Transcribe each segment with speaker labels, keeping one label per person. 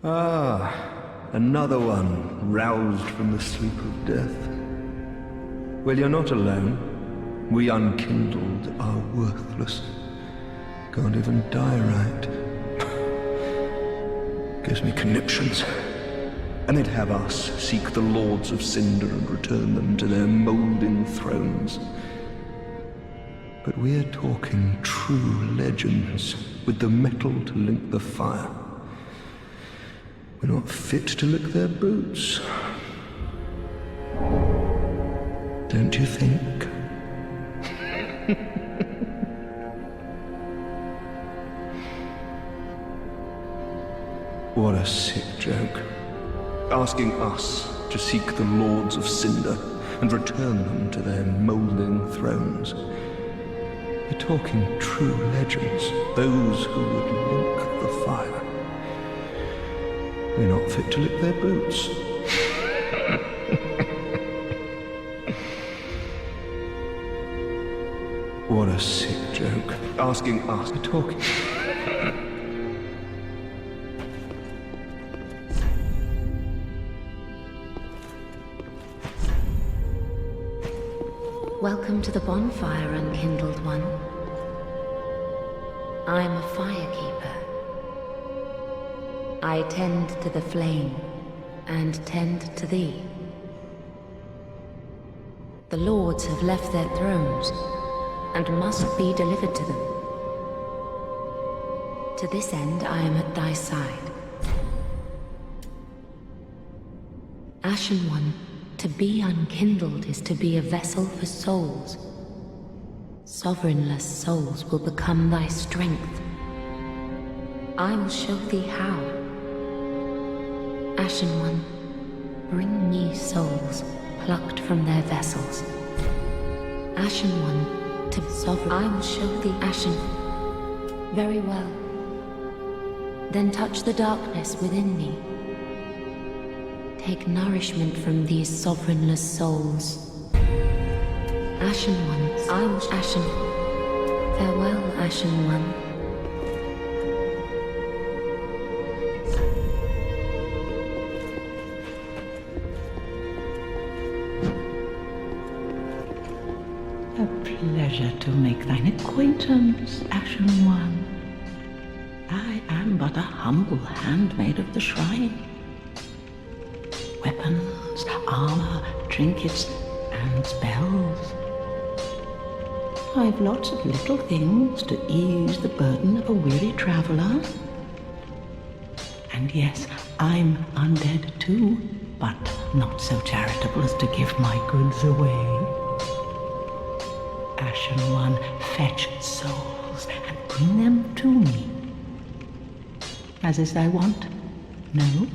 Speaker 1: Ah, another one roused from the sleep of death. Well, you're not alone. We unkindled are worthless. Can't even die right. Gives me conniptions. And they'd have us seek the lords of cinder and return them to their moulding thrones. But we're talking true legends, with the metal to link the fire. We're not fit to lick their boots. Don't you think? What a sick joke. Asking us to seek the lords of cinder and return them to their moulding thrones. We're talking true legends, those who would link the fire. We're not fit to lick their boots. What a sick joke. Asking us to talk.
Speaker 2: Welcome to the bonfire, unkindled one. I'm a firekeeper. I tend to the flame, and tend to thee. The lords have left their thrones, and must be delivered to them. To this end I am at thy side. Ashen One, to be unkindled is to be a vessel for souls. Sovereignless souls will become thy strength. I will show thee how. Ashen One, bring me souls plucked from their vessels. Ashen One, to sovereign, I will show thee Ashen. Very well. Then touch the darkness within me. Take nourishment from these sovereignless souls. Ashen Ones, I will Ashen. Farewell, Ashen One.
Speaker 3: A pleasure to make thine acquaintance, Ashen One. I am but a humble handmaid of the shrine. Weapons, armor, trinkets, and spells. I've lots of little things to ease the burden of a weary traveler. And yes, I'm undead too, but not so charitable as to give my goods away. Ashen One, fetch souls and bring them to me. As is thy wont? No?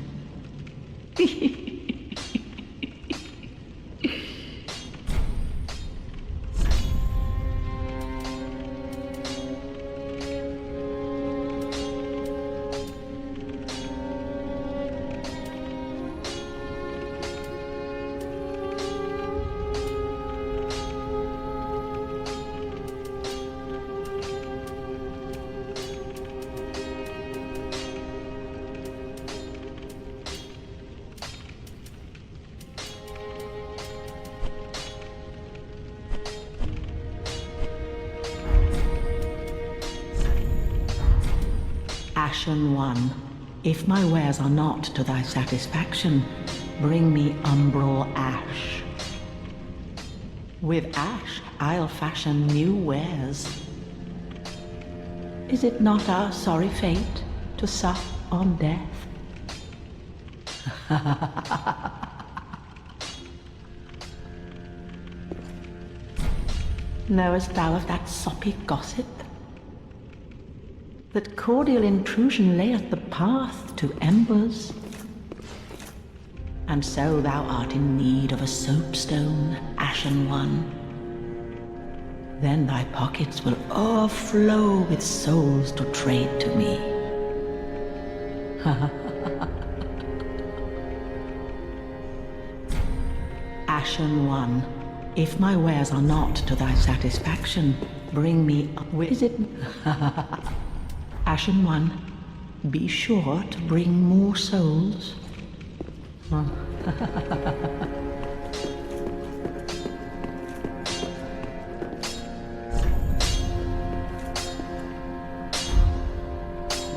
Speaker 3: Ashen One, if my wares are not to thy satisfaction, bring me umbral ash. With ash, I'll fashion new wares. Is it not our sorry fate to sup on death? Knowest thou of that soppy gossip? That cordial intrusion layeth the path to embers. And so thou art in need of a soapstone, Ashen One. Then thy pockets will overflow with souls to trade to me. Ashen One, if my wares are not to thy satisfaction, bring me up with it. Ashen One, Be sure to bring more souls.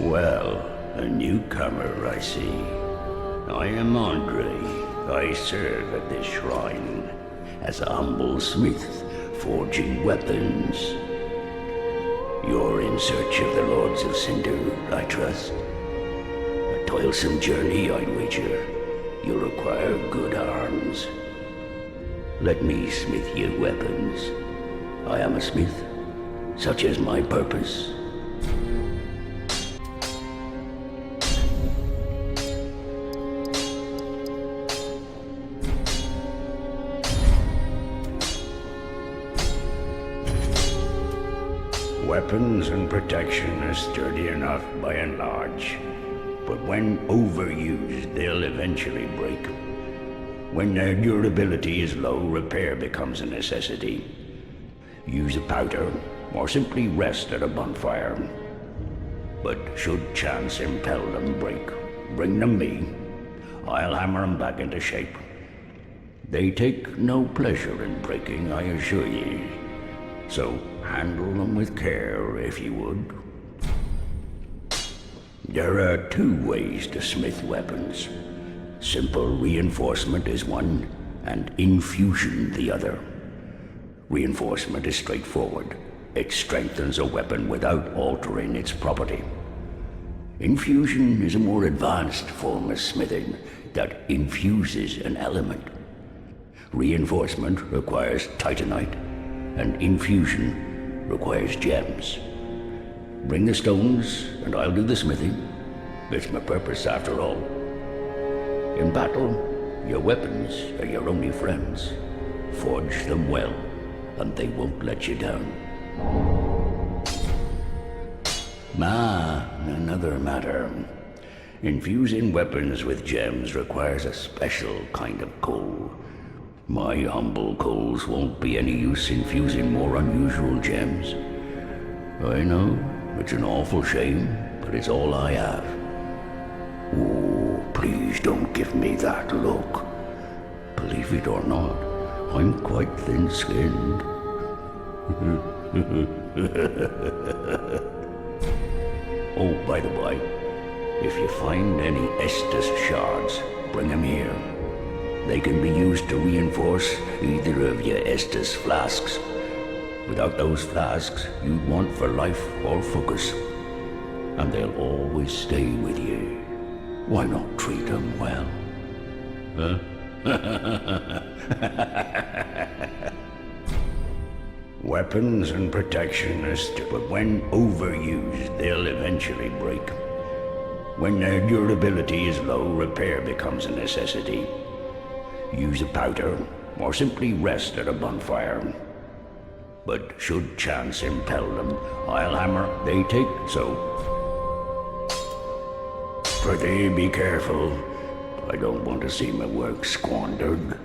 Speaker 4: Well, a newcomer, I see. I am Andre. I serve at this shrine as a humble smith, forging weapons. You're in search of the Lords of Cinder, I trust. A toilsome journey, I'd wager. You'll require good arms. Let me smith you weapons. I am a smith. Such is my purpose. Weapons and protection are sturdy enough by and large, but when overused, they'll eventually break. When their durability is low, repair becomes a necessity. Use a powder, or simply rest at a bonfire. But should chance impel them break, bring them me. I'll hammer them back into shape. They take no pleasure in breaking, I assure ye. So handle them with care, if you would. There are two ways to smith weapons. Simple reinforcement is one, and infusion the other. Reinforcement is straightforward. It strengthens a weapon without altering its property. Infusion is a more advanced form of smithing that infuses an element. Reinforcement requires titanite, and infusion requires gems. Bring the stones, and I'll do the smithing. It's my purpose, after all. In battle, your weapons are your only friends. Forge them well, and they won't let you down. Another matter. Infusing weapons with gems requires a special kind of coal. My humble coals won't be any use infusing more unusual gems. I know, it's an awful shame, but it's all I have. Oh, please don't give me that look. Believe it or not, I'm quite thin-skinned. Oh, by the by, if you find any Estus shards, bring them here. They can be used to reinforce either of your Estus flasks. Without those flasks, you'd want for life or focus. And they'll always stay with you. Why not treat them well? Huh? Weapons and protection are but when overused, they'll eventually break. When their durability is low, repair becomes a necessity. Use a powder, or simply rest at a bonfire. But should chance impel them, I'll hammer, they take so. Prithee, be careful. I don't want to see my work squandered.